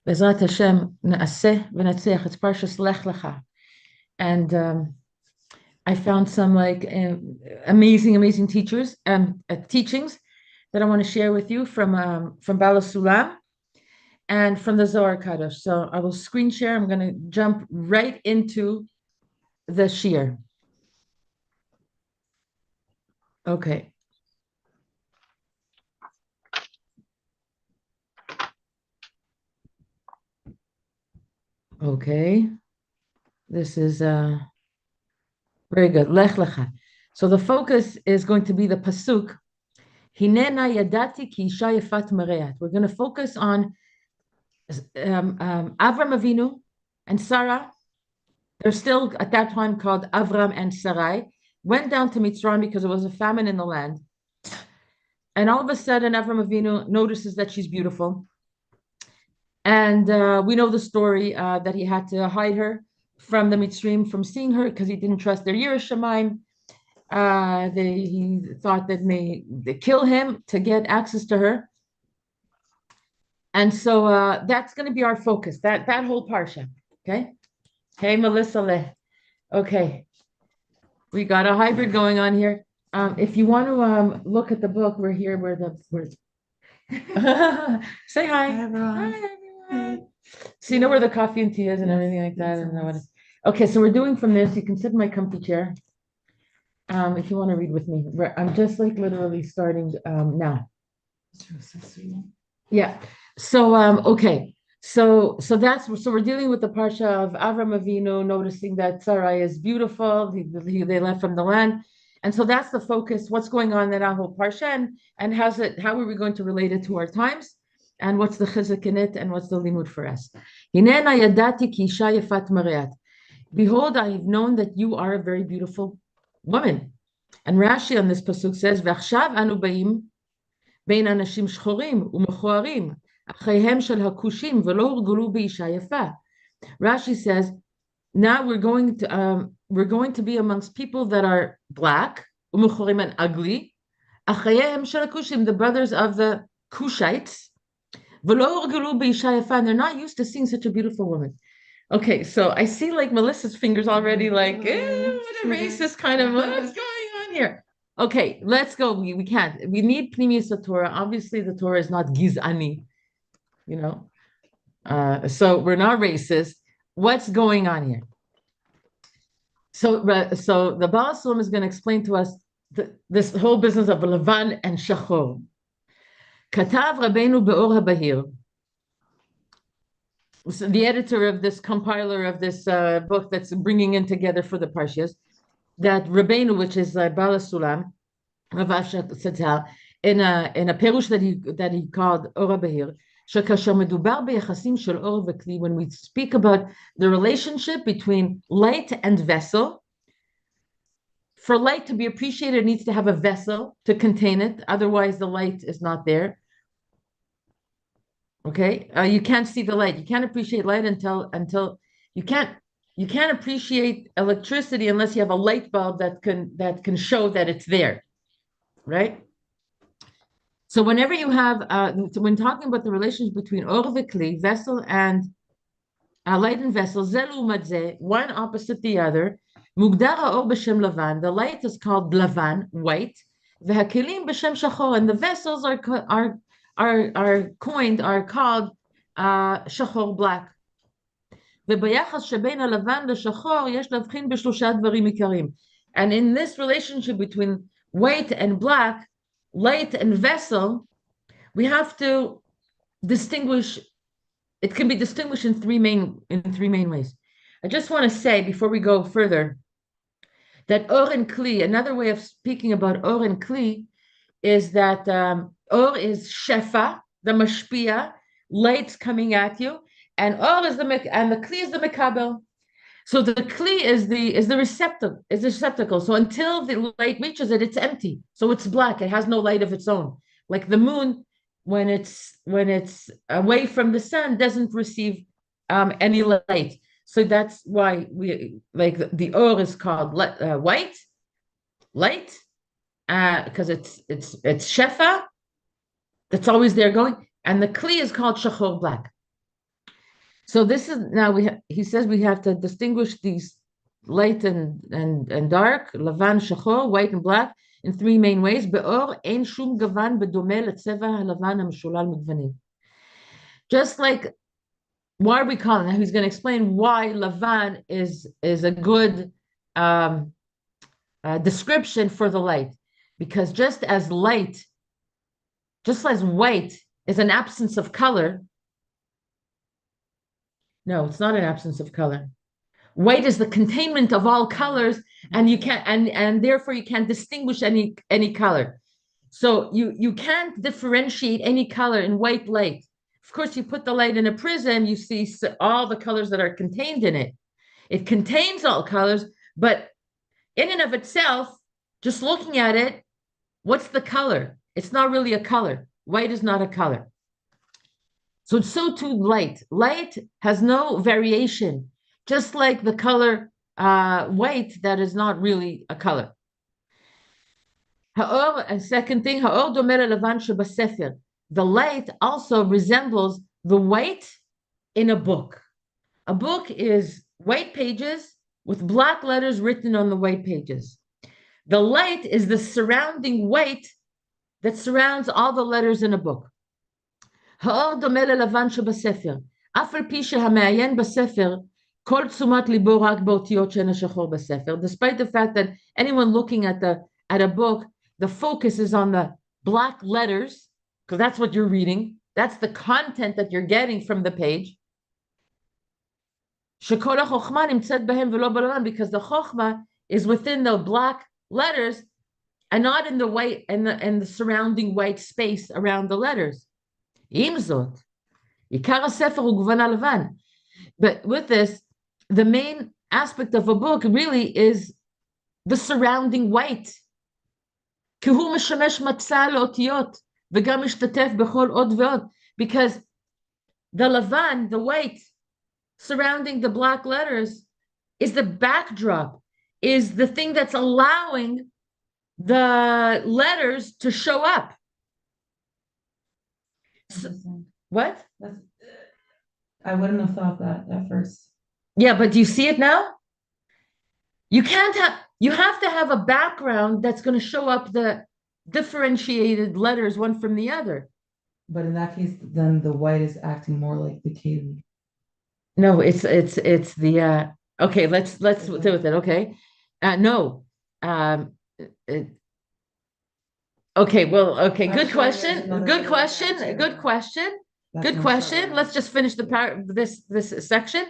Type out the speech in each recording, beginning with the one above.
Bezrat Hashem, Naaseh v'natzech. It's Parsha Lech Lecha. And I found some amazing teachers teachings that I want to share with you from Bala Sulam and from the Zohar Kadosh. So I will screen share. I'm going to jump right into the shir. Okay. Okay. This is very good. Lech Lecha. So the focus is going to be the pasuk. Hinena yadati ki isha yefat mareat. We're going to focus on Avram Avinu and Sarah. They're still at that time called Avram and Sarai. Went down to Mitzrayim because there was a famine in the land. And all of a sudden, Avram Avinu notices that she's beautiful. And we know the story that he had to hide her from the Mitzrayim from seeing her because he didn't trust their Yiras Shamayim. He thought that they kill him to get access to her. And so that's going to be our focus, that whole parsha. Okay. Hey, Melissa Le. Okay. We got a hybrid going on here. If you want to look at the book, we're here where say hi. Hi, everyone. Hi, everyone. So you know where the coffee and tea is and everything like that. And okay, so we're doing from this. You can sit in my comfy chair. If you want to read with me. I'm just like literally starting now. Yeah. So okay. So we're dealing with the parsha of Avram Avinu noticing that Sarai is beautiful. They left from the land, and so that's the focus. What's going on in that whole parsha, and how are we going to relate it to our times, and what's the chizuk in it, and what's the limud for us? Hinena yadati ki isha yefat mareat. Behold, I have known that you are a very beautiful woman. And Rashi on this pasuk says, "V'achshav anu ba'im bein anashim shchorim u'mechoarim." Rashi says, now we're going to be amongst people that are black, and ugly, the brothers of the Cushites, and they're not used to seeing such a beautiful woman. Okay, so I see like Melissa's fingers already like, what a racist kind of, what's going on here? Okay, let's go. We can't. We need Pnimius Torah. Obviously, the Torah is not gizani. So we're not racist. What's going on here? So the Baal Sulam is going to explain to us this whole business of Levan and Shachor. Katav Rabbeinu Be'or HaBahir. So the editor of this compiler of this book that's bringing in together for the Parshas, that Rabbeinu, which is Baal Sulam, Rav Satel, in a perush that he called Or HaBahir, when we speak about the relationship between light and vessel, for light to be appreciated, it needs to have a vessel to contain it. Otherwise, the light is not there. Okay, you can't see the light. You can't appreciate light until you can't appreciate electricity unless you have a light bulb that can show that it's there, right? So whenever you have, when talking about the relationship between or v'kli, vessel, and light and vessel, one opposite the other, mugdar ha'or b'shem lavan, the light is called lavan, white, v'hakelim b'shem shachor, and the vessels are called shachor, black. And in this relationship between white and black, light and vessel, we have to distinguish. It can be distinguished in three main ways. I just want to say before we go further that or and kli, another way of speaking about or and kli, is that or is shefa, the mashpia, lights coming at you, and or is the kli is the mekabel. So the kli is the receptacle. So until the light reaches it, it's empty. So it's black. It has no light of its own. Like the moon, when it's away from the sun, doesn't receive any light. So that's why we like the or is called white, light, because it's shefa, that's always there going, and the kli is called shachor, black. So this is now he says we have to distinguish these light and dark, levan, shachor, white and black, in three main ways. Be'or ein shum gavan bedome letzeva halavan hameshulal migvanim. Just like why are we calling it? He's going to explain why levan is a good description for the light, because just as white is an absence of color. No, it's not an absence of color. White is the containment of all colors, and you can't and therefore you can't distinguish any color. So you can't differentiate any color in white light. Of course, you put the light in a prism, you see all the colors that are contained in it. It contains all colors, but in and of itself, just looking at it, what's the color? It's not really a color. White is not a color. So too light. Light has no variation, just like the color white that is not really a color. A second thing, the light also resembles the white in a book. A book is white pages with black letters written on the white pages. The light is the surrounding white that surrounds all the letters in a book. האור דומה ללבן שבספר, אף על פי שהמעיין בספר, כל תשומת ליבו רק באותיות שהן השחור בספר. Despite the fact that anyone looking at a book, the focus is on the black letters, because that's what you're reading. That's the content that you're getting from the page. שכל החוכמה נמצאת בהם ולא בלבן, because the chokhmah is within the black letters and not in the white and the surrounding white space around the letters. עם זאת, עיקר הספר הוא גוון לבן. But with this, the main aspect of a book really is the surrounding white. כי הוא משמש מצע לאותיות, וגם משתתף בכל עוד ועוד. Because the לבן, the white, surrounding the black letters, is the backdrop, is the thing that's allowing the letters to show up. So, what? I wouldn't have thought that at first. Yeah, but do you see it now? You have to have a background that's going to show up the differentiated letters one from the other. But in that case, then the white is acting more like the keli. No, it's the okay, let's deal with it. Okay. No. Okay, well, okay, good question. Let's just finish this section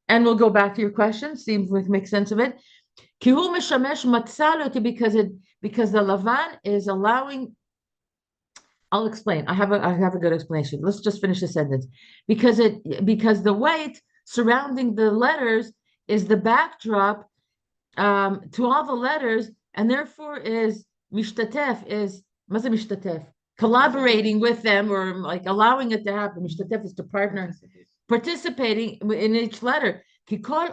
and we'll go back to your question, see if we can make sense of it. Because the lavan is allowing. I'll explain. I have a good explanation. Let's just finish the sentence. Because the white surrounding the letters is the backdrop to all the letters, and therefore is mishtatef, is collaborating with them, or like allowing it to happen. Mishtatef is to partner, participating in each letter. Because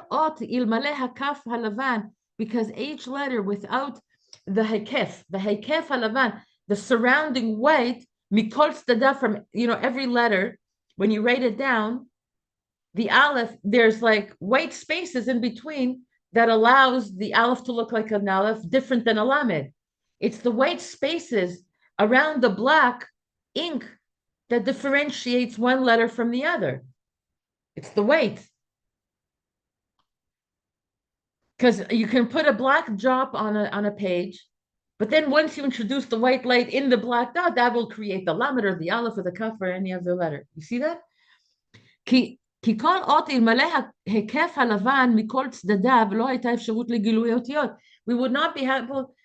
each letter without the hekef halavan, the surrounding white, from every letter, when you write it down, the aleph, there's like white spaces in between that allows the aleph to look like an aleph, different than a lamed. It's the white spaces around the black ink that differentiates one letter from the other. It's the white. Because you can put a black drop on a page, but then once you introduce the white light in the black dot, that will create the lamed or the aleph or the kaf or any other letter. You see that?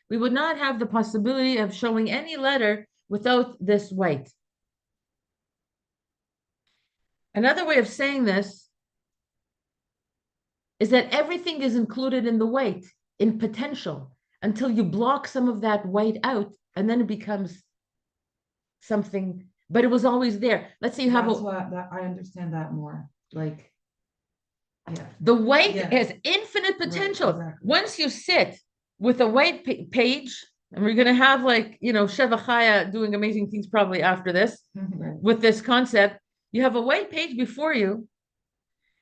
We would not have the possibility of showing any letter without this white. Another way of saying this is that everything is included in the white, in potential, until you block some of that white out, and then it becomes something, but it was always there. Let's say you have I understand that more. Like, yeah. The white has infinite potential. Right, exactly. Once you sit with a white page, and we're going to have Sheva Chaya doing amazing things probably after this, right, with this concept, you have a white page before you,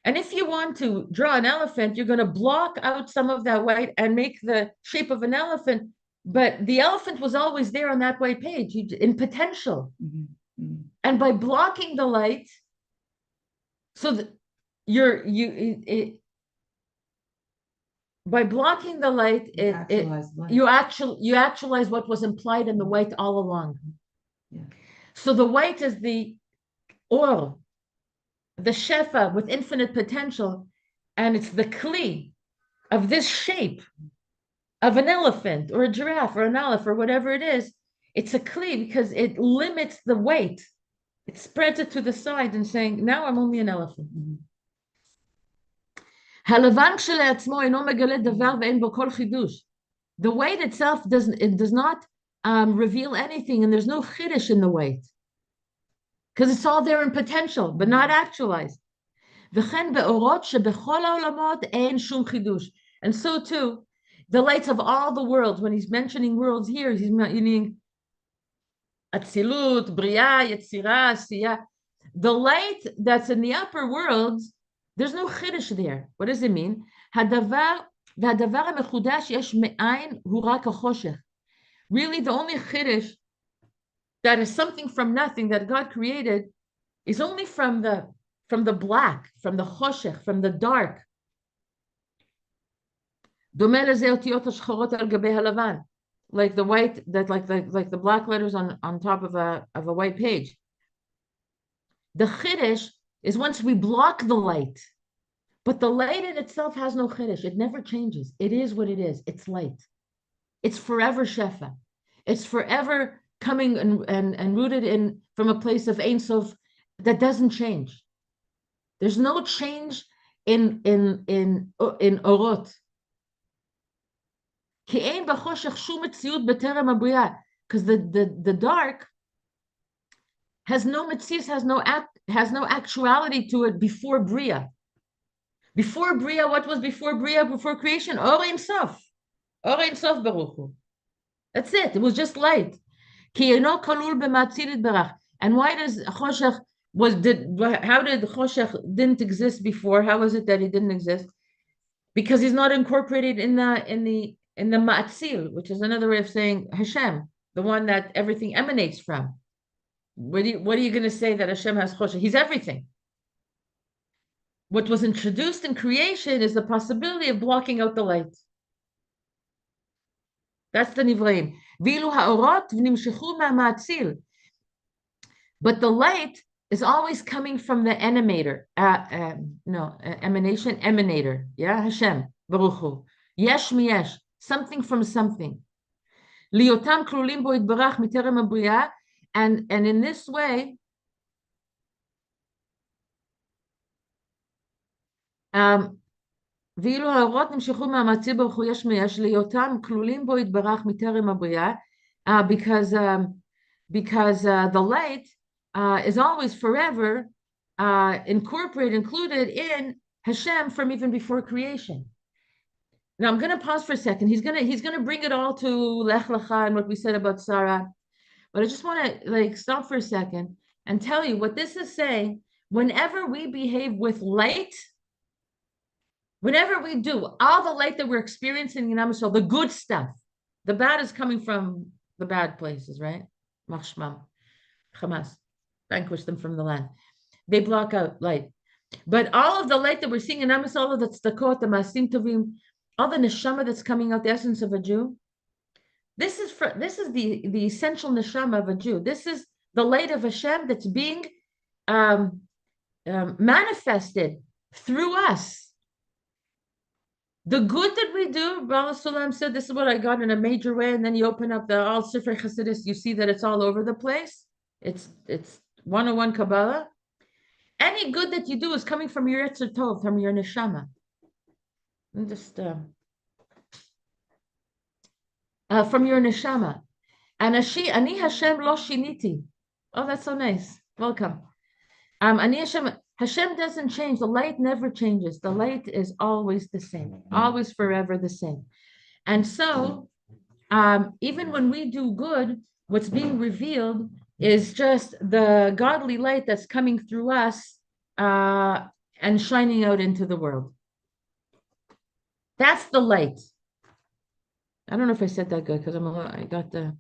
And if you want to draw an elephant, you're going to block out some of that white and make the shape of an elephant. But the elephant was always there on that white page in potential. And by blocking the light, so that by blocking the light, you actualize what was implied in the white all along. Yeah. So the white is the or, the shefa with infinite potential, and it's the kli of this shape of an elephant or a giraffe or an aleph or whatever it is. It's a kli because it limits the weight. It spreads it to the side and saying, now I'm only an elephant. The weight itself does not reveal anything, and there's no chiddush in the weight because it's all there in potential, but not actualized. And so too, the lights of all the worlds, when he's mentioning worlds here, he's meaning Atzilut, Bria, Yetzira, Siya. The light that's in the upper worlds, there's no chiddush there. What does it mean? Really, the only chiddush that is something from nothing that God created is only from the black, from the choshech, from the dark. Like the white, that like the black letters on top of a white page. The chiddush is once we block the light, but the light in itself has no chiddush. It never changes. It is what it is. It's light. It's forever shefa. It's forever coming and rooted in from a place of Ein Sof that doesn't change. There's no change in orot. Because the dark has no metzius, has no actuality to it before bria. Before bria, what was before bria? Before creation, or Ein Sof Baruch Hu. That's it. It was just light. And why does choshech how did choshech didn't exist before? How is it that he didn't exist? Because he's not incorporated in the ma'atzil, which is another way of saying Hashem, the one that everything emanates from. What are you going to say that Hashem has choshech? He's everything. What was introduced in creation is the possibility of blocking out the light. That's the nivraim. But the light is always coming from the emanator. Emanation, emanator. Yeah, Hashem, Baruch Hu. Yesh miyesh, something from something. Liotam klulim bo itbarach miterem abriya, and in this way, ואילו האורות נמשכו מהמעצי ברוך הוא יש מיש להיותם כלולים בו יתברך מטרם הבריאה, because the light is always forever incorporated, included in Hashem from even before creation. Now I'm going to pause for a second. He's going to bring it all to Lech Lecha and what we said about Sarah, but I just want to stop for a second and tell you what this is saying. Whenever we behave with light, whenever we do, all the light that we're experiencing in Am Yisrael, the good stuff, the bad is coming from the bad places, right? Machshmam, Hamas, vanquish them from the land. They block out light. But all of the light that we're seeing in Am Yisrael, all of the tzedakot, the masim tovim, all the neshama that's coming out, the essence of a Jew, this is the essential neshama of a Jew. This is the light of Hashem that's being manifested through us. The good that we do, Bala Sulam said, this is what I got in a major way, and then you open up the Al Sifrei Chassidus, you see that it's all over the place. It's 101 Kabbalah. Any good that you do is coming from your Yetzer Tov, from your neshama. And just from your neshama. And Ani Hashem lo shiniti. Oh, that's so nice. Welcome. Ani Hashem doesn't change. The light never changes. The light is always the same, always forever the same. And so, even when we do good, what's being revealed is just the godly light that's coming through us, and shining out into the world. That's the light. I don't know if I said that good because I got the.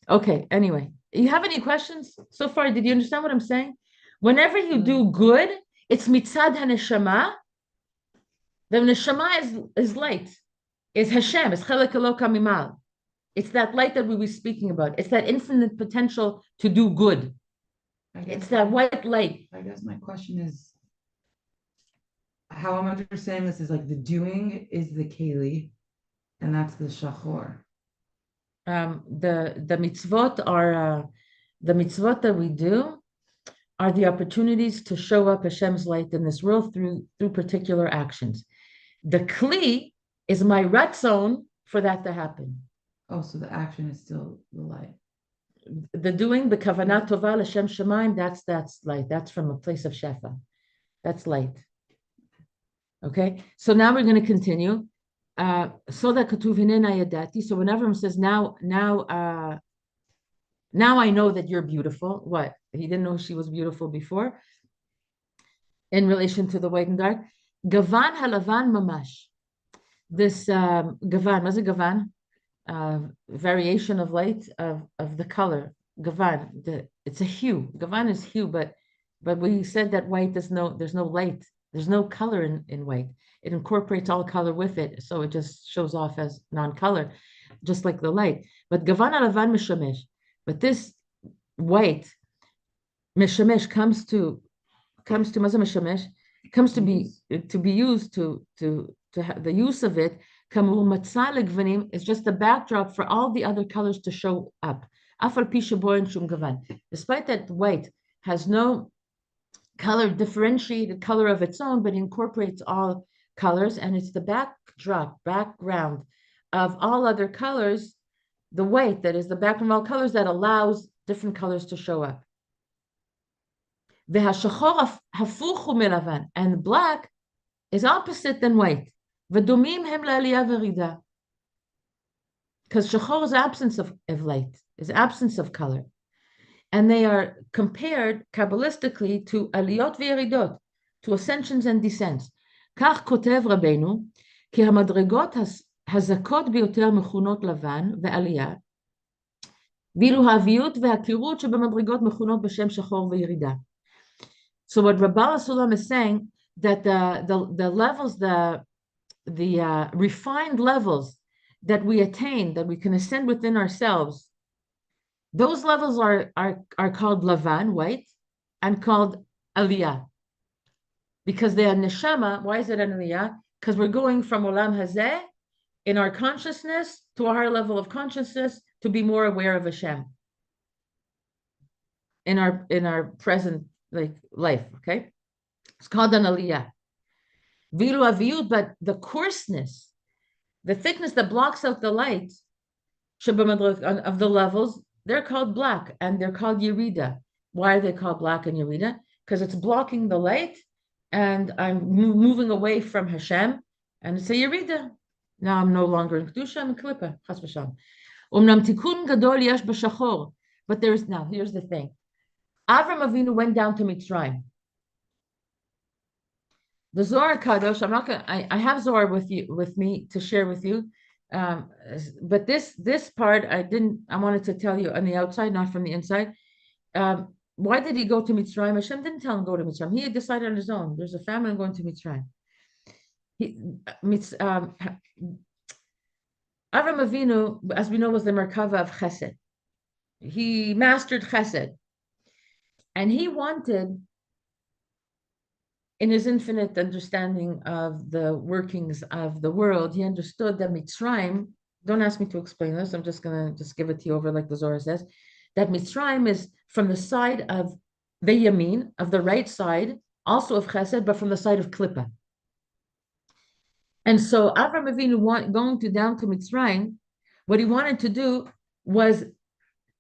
Okay, anyway, you have any questions so far? Did you understand what I'm saying? Whenever you do good, it's mitzad haneshama. The neshama is light. It's Hashem. It's chelek eloka mimal. It's that light that we were speaking about. It's that infinite potential to do good. It's that white light. I guess my question is, how I'm understanding this is like the doing is the keli, and that's the shachor. The mitzvot are the mitzvot that we do are the opportunities to show up Hashem's light in this world through particular actions. The kli is my ratzon for that to happen. Oh, so the action is still the light. The doing, the kavanah tova l'shem shemaim, that's light. That's from a place of shefa. That's light. Okay, so now we're going to continue. So that katuv hinena yadati. So whenever him says now I know that you're beautiful. What? He didn't know she was beautiful before. In relation to the white and dark, gavan halavan mamash. This gavan, what's a gavan? Variation of light of the color. Gavan, it's a hue. Gavan is hue, but we said that white there's no light, there's no color in white. It incorporates all color with it, so it just shows off as non-color, just like the light. But gavan alavan mishamesh. But this white mishamesh comes to maza mishamesh, comes to be used to have the use of it. Kamur matzah legvanim is just a backdrop for all the other colors to show up. Afal pi sheboin shum gavan. Despite that white has no color, differentiated color of its own, but incorporates all colors, and it's the background of all other colors, the white that is the background of all colors that allows different colors to show up. And black is opposite than white. Because shachor is absence of light, is absence of color. And they are compared Kabbalistically to aliyot v'yeridot, to ascensions and descents. כך כותב רבנו, כי המדרגות הזכות ביותר מכונות לבן ועלייה, ואילו האביות והקירות שבמדרגות מכונות בשם שחור וירידה. So what Rabbah Sulam is saying, that the levels, the refined levels that we attain, that we can ascend within ourselves, those levels are called lavan, white, and called aliyah. Because they are neshama. Why is it an aliyah? Because we're going from olam hazeh in our consciousness to a higher level of consciousness to be more aware of Hashem in our present life. Okay, it's called an aliyah. Vilu aviyut, but the coarseness, the thickness that blocks out the light of the levels, they're called black and they're called yerida. Why are they called black and yerida? Because it's blocking the light, and I'm moving away from Hashem, and it's a yerida. Now I'm no longer in kedusha, I'm in klippa. Chas v'shalom. Umnam tikkun gadol yesh b'shachor. But here's the thing. Avram Avinu went down to Mitzrayim. The Zohar Kadosh, I have Zohar with me to share with you. But this part I wanted to tell you on the outside, not from the inside. Why did he go to Mitzrayim? Hashem didn't tell him to go to Mitzrayim. He had decided on his own. There's a famine, I'm going to Mitzrayim. Avram Avinu, as we know, was the Merkava of Chesed. He mastered Chesed. And he wanted, in his infinite understanding of the workings of the world, he understood that Mitzrayim, don't ask me to explain this, I'm just going to give it to you over like the Zohar says, that Mitzrayim is from the side of the Yamin, of the right side, also of Chesed, but from the side of Klippa. And so Avram Avinu going down to Mitzrayim, what he wanted to do was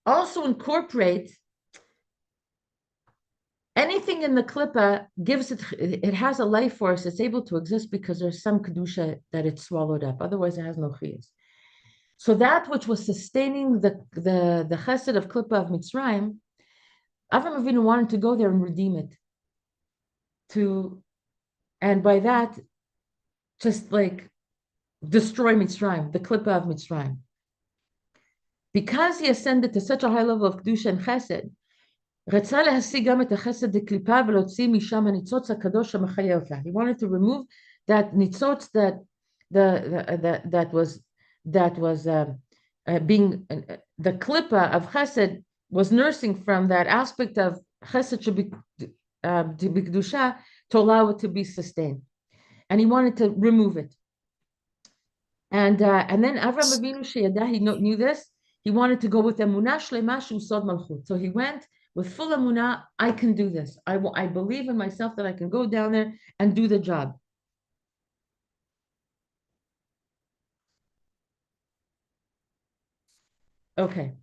also incorporate anything in the Klippa, it has a life force, it's able to exist because there's some Kedusha that it's swallowed up. Otherwise, it has no Chiyas. So that which was sustaining the Chesed of Klippa of Mitzrayim, Avram Avinu wanted to go there and redeem it, to and by that, just like destroy Mitzrayim, the Klippa of Mitzrayim. Because he ascended to such a high level of Kedusha and Chesed, רצה להשיג גם את החסד דקליפה ולהוציא משם הניצוץ הקדוש המחיה אותה. He wanted to remove that nitzotz that was being the klippa of chesed was nursing from that aspect of chesed to be kedusha to allow it to be sustained, and he wanted to remove it. And then Avram Avinu Sheyada, he knew this. He wanted to go with emunah shlema shu sod malchut. So he went with full emunah. I can do this. I believe in myself that I can go down there and do the job. Okay.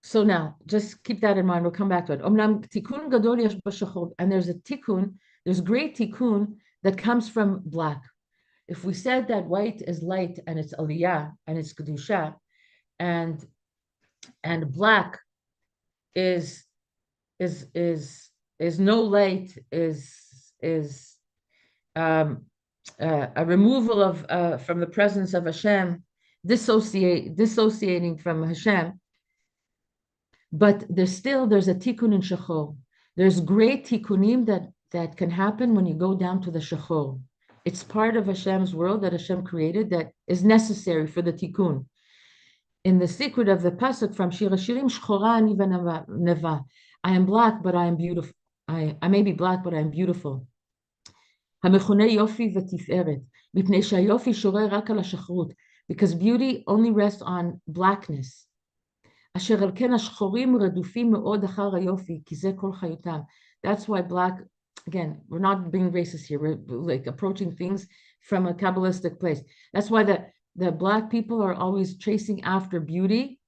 So now, just keep that in mind. We'll come back to it. Omnam tikkun gadol yesh b'shachor, and there's a tikkun. There's great tikkun that comes from black. If we said that white is light and it's aliyah and it's kedusha, and black is no light, is a removal of from the presence of Hashem, dissociating from Hashem. But there's a tikkun in shachor. There's great tikkunim that can happen when you go down to the shachor. It's part of Hashem's world that Hashem created that is necessary for the tikkun. In the secret of the pasuk from Shir Hashirim, Shchora ani v'neva. I am black, but I am beautiful. I may be black, but I am beautiful. המכונה יופי ותפארת, מפני שהיופי שורר רק על השחרות, because beauty only rests on blackness. אשר על כן השחורים רדופים מאוד אחר היופי, כי זה כל חיותם. That's why black, again, we're not being racist here, we're like approaching things from a Kabbalistic place. That's why the black people are always chasing after beauty,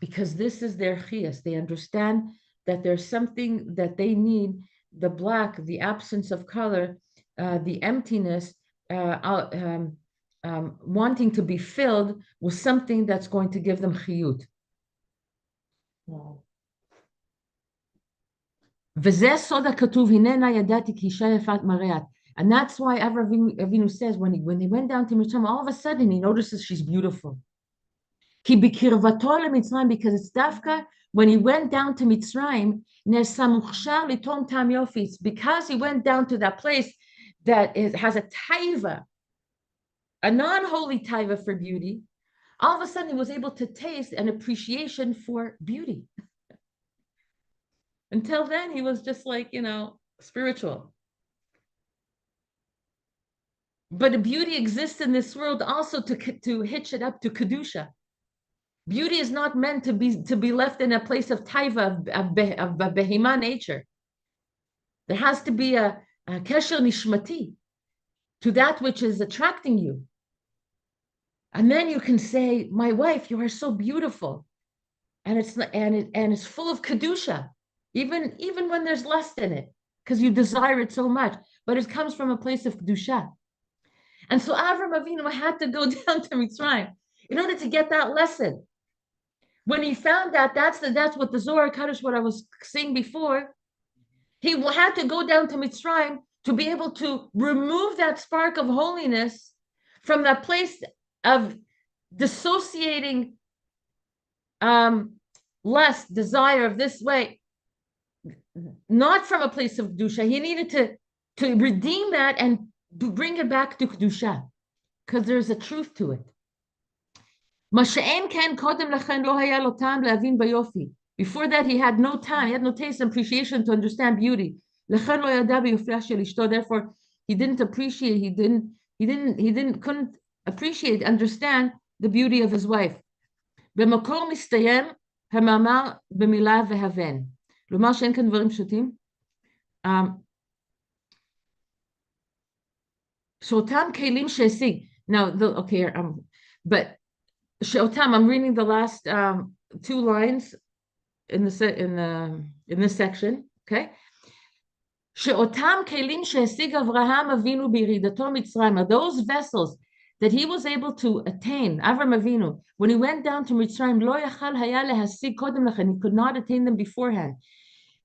because this is their chiyas. They understand that there's something that they need, the black, the absence of color, the emptiness, wanting to be filled with something that's going to give them chiyut. וזה סוד הכתוב, הננה ידעתי כי אישה יפת מראה. And that's why Avram Avinu says when they went down to Mitzrayim, all of a sudden he notices she's beautiful. כי בקרבתו למצרים, because it's דווקא when he went down to Mitzrayim, נעשה מוכשר לתום טעם יופי. It's because he went down to that place that has a taiva, a non-holy taiva for beauty. All of a sudden he was able to taste an appreciation for beauty. Until then, he was just like, spiritual. But the beauty exists in this world also to hitch it up to Kedusha. Beauty is not meant to be left in a place of taiva, of behema nature. There has to be a kesher nishmati to that which is attracting you. And then you can say, my wife, you are so beautiful. And it's full of Kedusha. Even when there's lust in it, because you desire it so much, but it comes from a place of kedusha. And so Avram Avinu had to go down to Mitzrayim in order to get that lesson. When he found that that's what the Zohar Kaddish, what I was saying before, he had to go down to Mitzrayim to be able to remove that spark of holiness from that place of dissociating lust, desire of this way, not from a place of Kedusha. He needed to redeem that and to bring it back to Kedusha, because there's a truth to it. Before that, he had no time, he had no taste and appreciation to understand beauty. Therefore, he didn't appreciate, couldn't appreciate, understand the beauty of his wife. במקור מסתיים המאמר במילה והבן. כלומר שאין כאן דברים פשוטים. שאותם כלים שהשיג. Now, but שאותם, I'm reading the last 2 lines in this section, okay? שאותם כלים שהשיג אברהם אבינו בירידתו מצרים, those vessels that he was able to attain, Avram Avinu, when he went down to Mitzrayim, לא יכל היה להשיג קודם לכן, he could not attain them beforehand.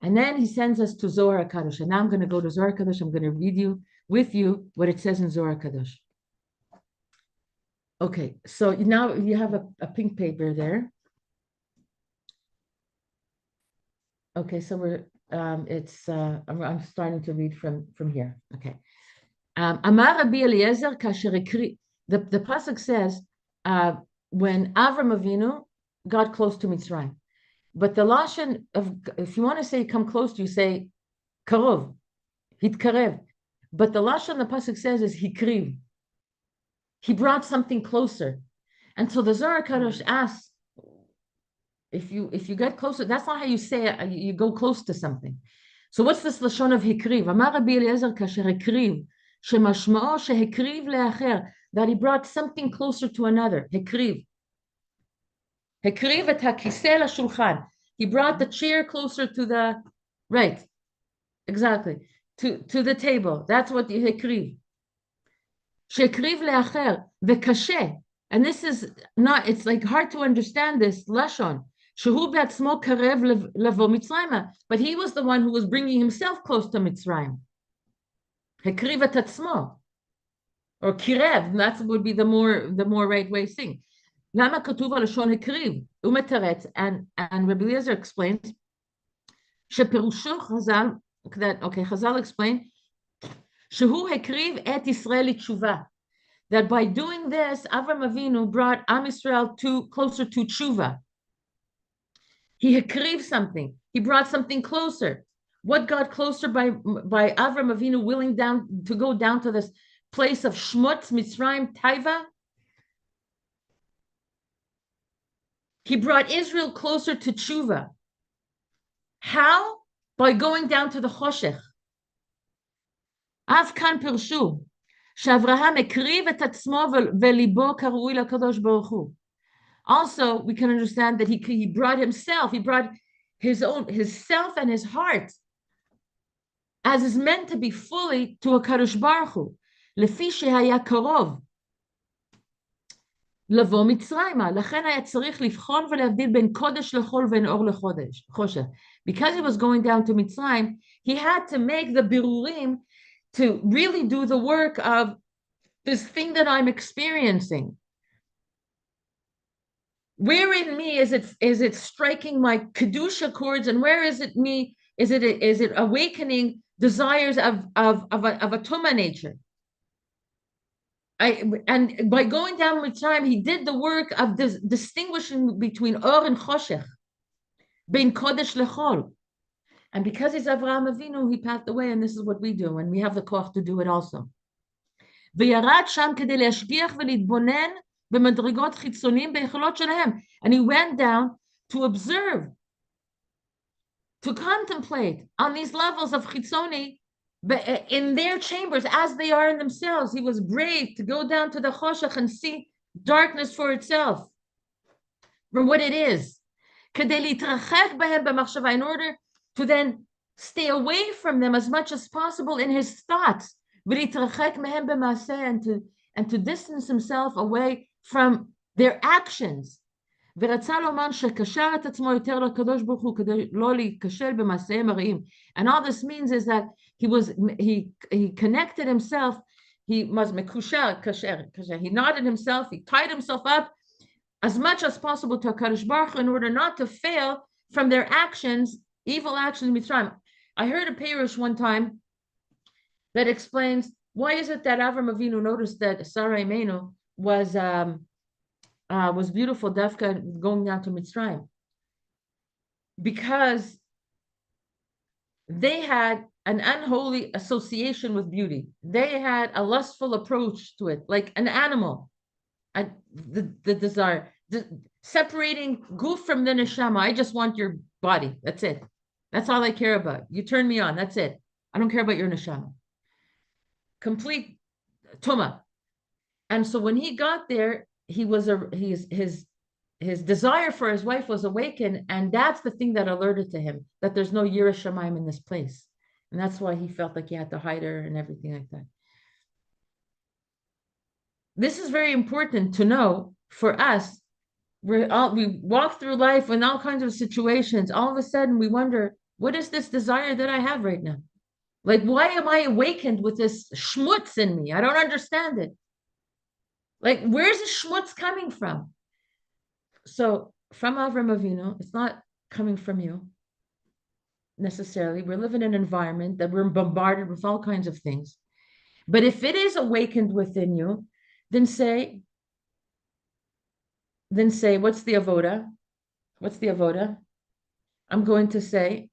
And then he sends us to Zohar HaKadosh. And now I'm going to go to Zohar HaKadosh. I'm going to read you with you what it says in Zohar HaKadosh. Okay, so now you have a pink paper there. Okay, so I'm starting to read from here. Okay. Amar Rabbi Eliezer kasher ekri. The pasuk says when Avram Avinu got close to Mitzrayim, but the lashon of, if you want to say come close to, you say karov, hitkarev. But the lashon the pasuk says is hikriv. He brought something closer, and so the Zohar Kadosh asks, if you get closer, that's not how you say it. You go close to something. So what's this lashon of hikriv? Amar Rabbi Eliezer kasher hikriv shemashmao shehikriv leacher, that he brought something closer to another. Hikriv. Hikriv et hakiseh lashulchan. He brought the chair closer to the right. Exactly. To the table. That's what the hikriv. Shehikriv leacher vekashe. And this is not, it's like hard to understand this lashon. Shehu be'atzmo karev levo Mitzrayim. But he was the one who was bringing himself close to Mitzrayim. Hekriv et atzmo. Or kirev, that would be the more right way of saying. Lama katuv lashon hekriv u'metaretz. And Rabbi Eliezer explains, sheperushu Chazal, Chazal explained, shehu hekriv et Yisrael tshuva. That by doing this, Avram Avinu brought Am Yisrael closer to tshuva. He hekriv something. He brought something closer. What got closer by Avram Avinu willing to go down to this place of Shmutz, Mitzrayim, Taiva? He brought Israel closer to tshuva. How? By going down to the Choshech. Av kan pirshu. שאברהם הקריב את עצמו וליבו קרוי לקדוש ברוך הוא. Also, we can understand that he brought himself, he brought his self and his heart, as is meant to be fully to a Kadosh Baruch Hu. לפי שהיה קרוב לבוא מצרימה, לכן היה צריך לבחון ולהבדיל בין קודש לחול ובין אור לחושך. Because he was going down to Mitzrayim, he had to make the birurim to really do the work of this thing that I'm experiencing. Where in me is it striking my kedusha chords, and where is it me? Is it awakening desires of a tuma nature? And by going down with time, he did the work of distinguishing between or and choshech, bein kodesh lechol. And because he's Avraham Avinu, he passed away, and this is what we do, and we have the koach to do it also. וירד שם כדי להשגיח ולהתבונן במדרגות חיצוניים ביכולות שלהם. And he went down to observe, to contemplate on these levels of chitzoni in their chambers as they are in themselves. He was brave to go down to the choshech and see darkness for itself, for what it is. כדי להתרחק בהם במחשבה, in order to then stay away from them as much as possible in his thoughts, and to distance himself away from their actions. And all this means is that he connected himself, he knotted himself, he tied himself up as much as possible to HaKadosh Baruch Hu in order not to fail from their actions, evil actions in Mitzrayim. I heard a Perush one time that explains why is it that Avram Avinu noticed that Sarah Imenu was beautiful, Dafka, going down to Mitzrayim, because they had an unholy association with beauty. They had a lustful approach to it, like an animal, and the desire, separating goof from the neshama. I just want your body. That's it. That's all I care about. You turn me on. That's it. I don't care about your neshama. Complete tuma. And so when he got there, his desire for his wife was awakened, and that's the thing that alerted to him that there's no Yiras Shamayim in this place, and that's why he felt like he had to hide her and everything like that. This is very important to know for us. We walk through life in all kinds of situations. All of a sudden, we wonder, What is this desire that I have right now? Like, why am I awakened with this schmutz in me? I don't understand it. Like, where's the schmutz coming from? So, from Avram Avinu, it's not coming from you necessarily. We're living in an environment that we're bombarded with all kinds of things. But if it is awakened within you, then say, what's the avoda? What's the avoda? I'm going to say,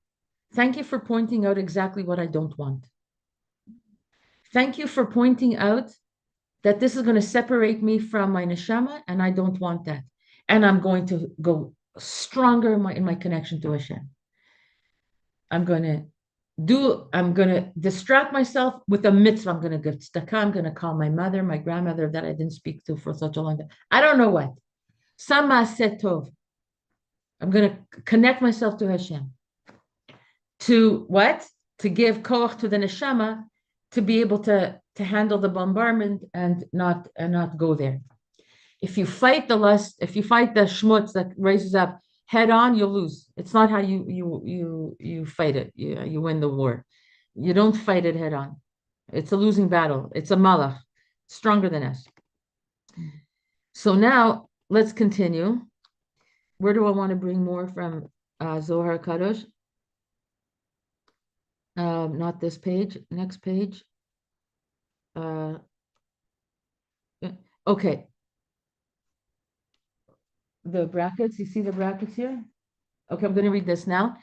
thank you for pointing out exactly what I don't want. Thank you for pointing out that this is going to separate me from my neshama, and I don't want that. And I'm going to go stronger in my connection to Hashem. I'm going to distract myself with a mitzvah. I'm going to give tzedakah. I'm going to call my mother, my grandmother that I didn't speak to for such a long time. I don't know what. Some maaseh tov. I'm going to connect myself to Hashem. To what? To give koach to the neshama to be able to handle the bombardment and not go there. If you fight the lust, if you fight the schmutz that raises up head on, you'll lose. It's not how you fight it. You win the war. You don't fight it head on. It's a losing battle. It's a malach, stronger than us. So now let's continue. Where do I want to bring more from Zohar Kadosh? Not this page. Next page. Okay. The brackets, you see the brackets here? Okay, I'm going to read this now.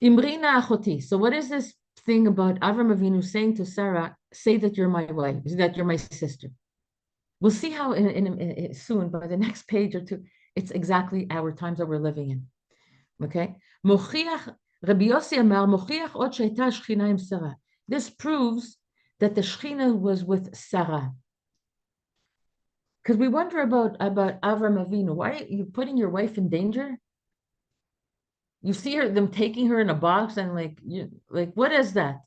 Imrina achoti. So what is this thing about Avram Avinu saying to Sarah, say that you're my wife, that you're my sister? We'll see how in soon, by the next page or two, it's exactly our times that we're living in. Okay? Mochiach, Rabbi Yossi Amar, mochiach od sheita shchina im Sarah. This proves that the Shechina was with Sarah. Because we wonder about Avram Avinu. Why are you putting your wife in danger? You see them taking her in a box and what is that?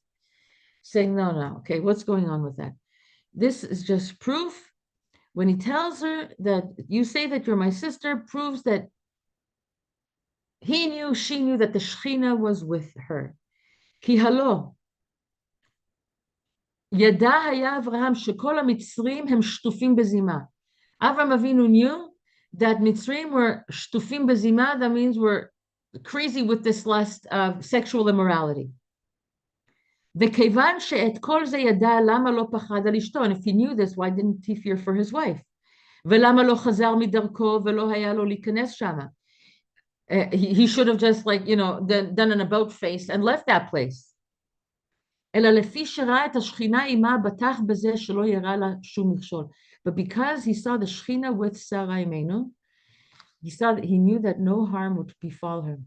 Saying, no. Okay, what's going on with that? This is just proof. When he tells her that you say that you're my sister, proves that she knew that the Shechina was with her. Ki halo. Yada haya Avraham shekol hamitzrim hem shtufim bezima. Avram Avinu knew that Mitzrim were shtufim bezima, that means we're crazy with this lust of sexual immorality. וכיוון שאת כל זה ידע, למה לא פחד על אשתו? And if he knew this, why didn't he fear for his wife? ולמה לא חזר מדרכו ולא היה לו להיכנס שמה? He should have just done an about face and left that place. אלא לפי שראה את השכינה עמה, בטח בזה שלא יראה לה שום מכשול. But because he saw the Shechina with Sarah Imenu, he knew that no harm would befall her.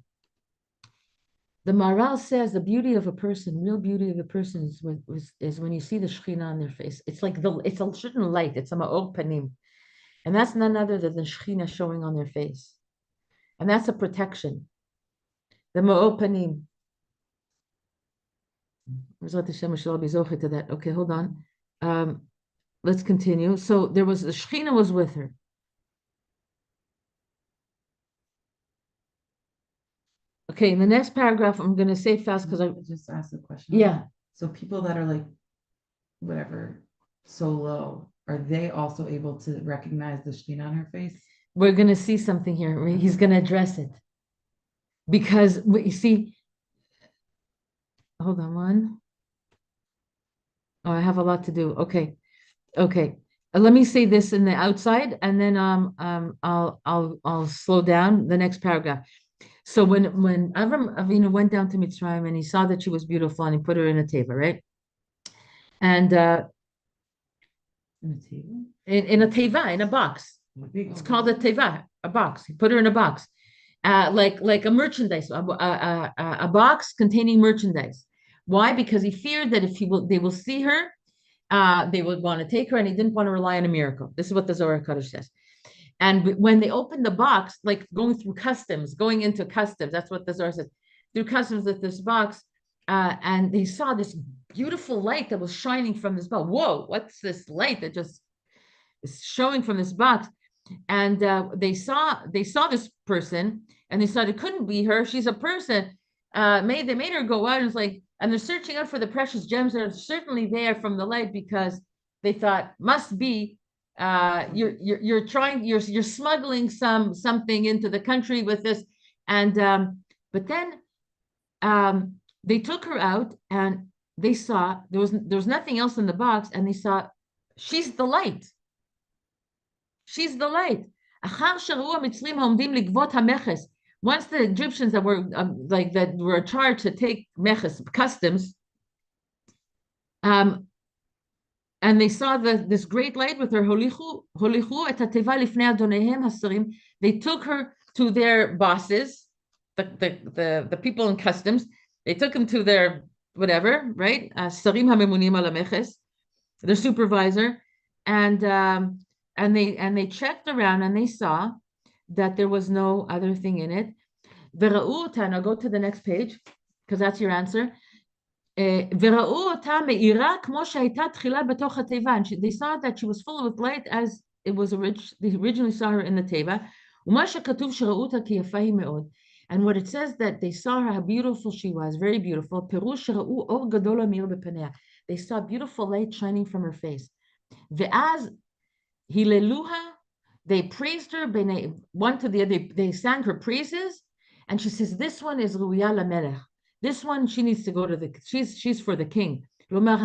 The Maharal says the beauty of a person, real beauty of a person is when you see the Shechina on their face. It's like it's a certain light. It's a ma'or panim. And that's none other than the Shechina showing on their face. And that's a protection. The ma'or panim. To that. Okay, hold on. Let's continue. So the Shechina was with her. Okay, in the next paragraph, I'm going to say fast because I just asked a question. Yeah. So people that are whatever, so low, are they also able to recognize the Shechina on her face? We're going to see something here. He's going to address it. Because you see, hold on one. Oh, I have a lot to do. Okay. Let me say this in the outside, and then I'll slow down the next paragraph. So when Avram Avinu went down to Mitzrayim and he saw that she was beautiful and he put her in a teva, right? And in a teva, in a box. It's called a teva, a box. He put her in a box, like a merchandise, a box containing merchandise. Why? Because he feared that if they will see her, they would want to take her, and he didn't want to rely on a miracle. This is what the Zohar Kadosh says. And when they opened the box, like going into customs, that's what the Zohar says, through customs with this box, and they saw this beautiful light that was shining from this box. Whoa, what's this light that just is showing from this box? and they saw this person, and they said it couldn't be her. She's a person. They made her go out, and it's like, and they're searching out for the precious gems that are certainly there from the light, because they thought must be you're smuggling something into the country with this, and but then they took her out, and they saw there was nothing else in the box, and they saw she's the light. She's the light. Once the Egyptians that were that were charged to take meches customs, and they saw this great light with her they took her to their bosses, the people in customs. They took them to their whatever, right? Their supervisor, and they checked around, and they saw that there was no other thing in it. Now go to the next page, because that's your answer. They saw that she was full of light as it was they originally saw her in the teva. And what it says that they saw her, how beautiful she was, very beautiful. They saw beautiful light shining from her face. They praised her, one to the other, they sang her praises, and she says, this one is Ruya Lamelech. This one, she needs to go to she's for the king. Really,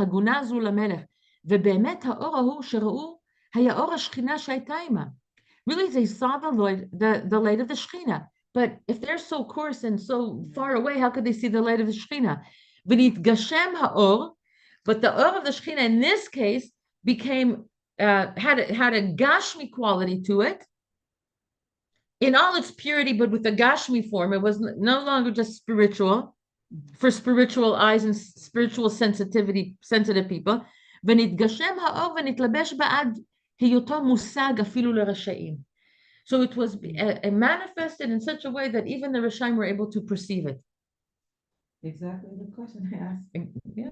they saw the light of the Shekhinah. But if they're so coarse and so far away, how could they see the light of the Shekhinah? But the or of the Shekhinah in this case became had a Gashmi quality to it in all its purity, but with a Gashmi form. It was no longer just spiritual, for spiritual eyes and spiritual sensitive people. So it was manifested in such a way that even the Rishaim were able to perceive it. Exactly the question I asked. Yeah,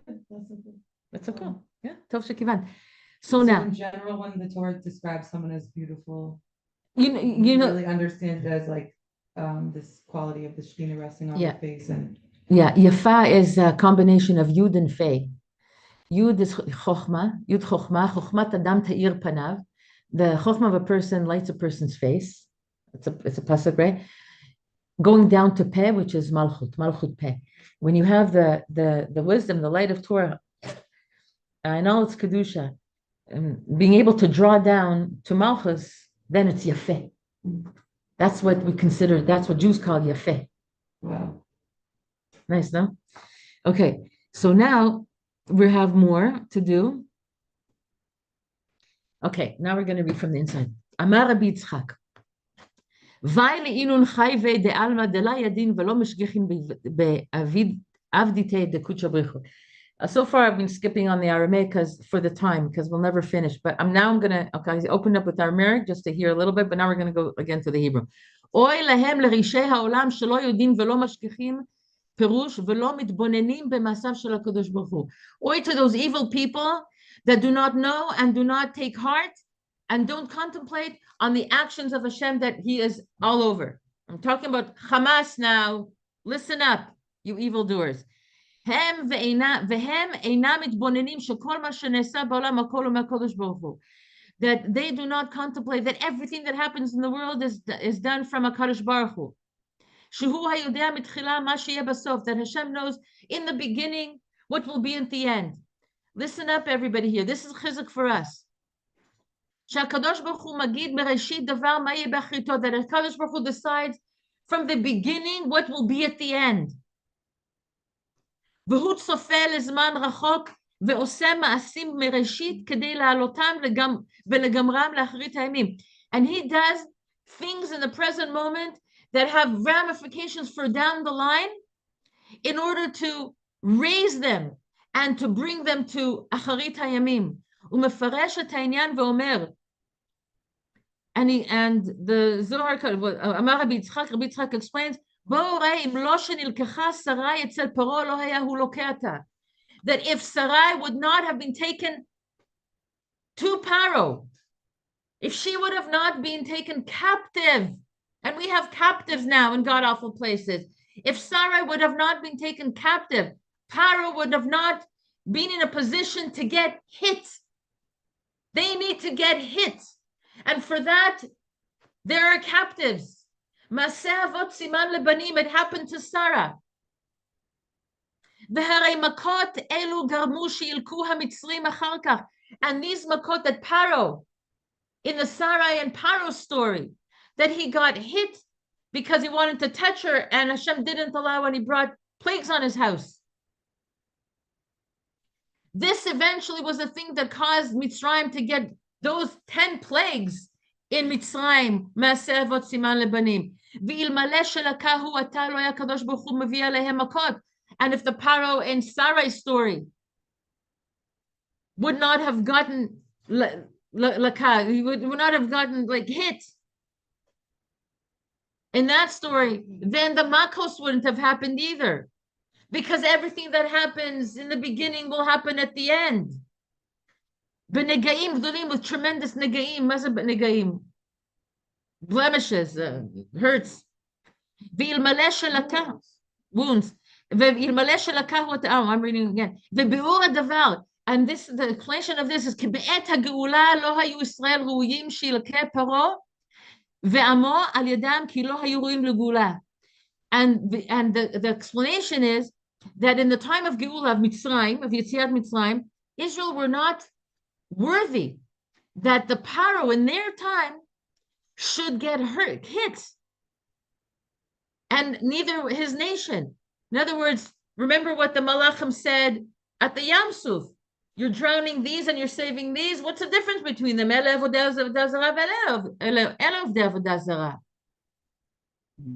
that's so cool. Yeah, Tov Shekivan. So now, in general, when the Torah describes someone as beautiful, you really understand it as like this quality of the Shekhinah resting on their face. And Yafa is a combination of Yud and Fei. Yud is Chochma, Chochmat Adam Ta'ir Panav. The Chochma of a person lights a person's face. It's a pasuk, right? Going down to Peh, which is Malchut Peh. When you have the wisdom, the light of Torah, and all its kedusha, being able to draw down to Malchus, then it's Yafeh. That's what we consider. That's what Jews call Yafeh. Wow. Nice, no? Okay, so now we have more to do. Okay, now we're going to read from the inside. Amar Rabbi Yitzchak. Vai le'inun chayve de alma de la yadin velo meshgichin be'avdite de kuchabrichu. So far, I've been skipping on the Aramaic for the time, because we'll never finish. But I'm going to, okay, I opened up with Aramaic just to hear a little bit, but now we're going to go again to the Hebrew. Oy lehem l'rishei ha'olam shelo yodin velo mashgichim perush velo mitbonenim b'masav shel HaKadosh Baruch Hu. Oy to those evil people that do not know and do not take heart and don't contemplate on the actions of Hashem, that He is all over. I'm talking about Hamas now. Listen up, you evildoers. That they do not contemplate that everything that happens in the world is done from a Kadosh Baruch Hu. That Hashem knows in the beginning what will be at the end. Listen up, everybody here. This is chizuk for us. That HaKadosh Baruch Hu decides from the beginning what will be at the end. והוא צופה לזמן רחוק ועושה מעשים מראשית כדי להעלותם ולגמרם לאחרית הימים. And he does things in the present moment that have ramifications for down the line in order to raise them and to bring them to אחרית הימים. הוא מפרש את העניין ואומר, and the Zohar, אמר רבי יצחק explains, בואו ראה, אם לא שנלקחה שרי אצל פרעה לא היה הוא לוקח אותה. That if Sarai would not have been taken to Paro, if she would have not been taken captive, and we have captives now in god awful places, if Sarai would have not been taken captive, Paro would have not been in a position to get hit. They need to get hit. And for that, there are captives. Maseh avot siman lebanim, it happened to Sarah. והרי מכות אלו גרמו שילקו המצרים אחר כך. And these makot that Paro, in the Sarai and Paro story, that he got hit because he wanted to touch her, and Hashem didn't allow, and he brought plagues on his house. This eventually was the thing that caused Mitzrayim to get those 10 plagues in Mitzrayim. Maseh avot siman lebanim. ואלמלא שלקהו אתה לא היה הקדוש ברוך הוא מביא עליהם מכות. And if the Paro and Sarai story would not have gotten he would not have gotten like hit in that story, then the Makos wouldn't have happened either. Because everything that happens in the beginning will happen at the end. B'negaim gdolim, with tremendous negaim. Mazah negaim, blemishes, hurts. V'ilmaleh shelakah, wounds. V'ilmaleh shelakah, I'm reading again. V'bi'ur hadavar, and this, the explanation of this is כבעת הגאולה לא היו ישראל ראויים שילקה פרעה ועמו על ידם כי לא היו ראויים לגאולה. And the explanation is that in the time of Geula, of Mitzrayim, of Yetziat Mitzrayim, Israel were not worthy that the Paro in their time should get hit, and neither his nation. In other words, remember what the Malachim said at the Yam Suf. You're drowning these and you're saving these. What's the difference between them?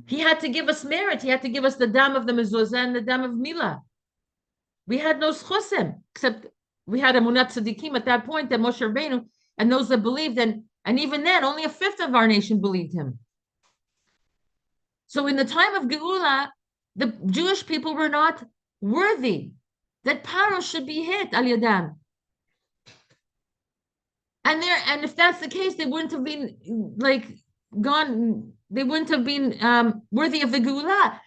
He had to give us merit. He had to give us the dam of the mezuzah and the dam of Milah. We had no schusim, except we had a munat tzadikim at that point, that Moshe Rabbeinu, and those that believed, and even then, only a fifth of our nation believed him. So in the time of Geula, the Jewish people were not worthy that Paro should be hit al yadam. And if that's the case, they wouldn't have been like gone. They wouldn't have been worthy of the Geula.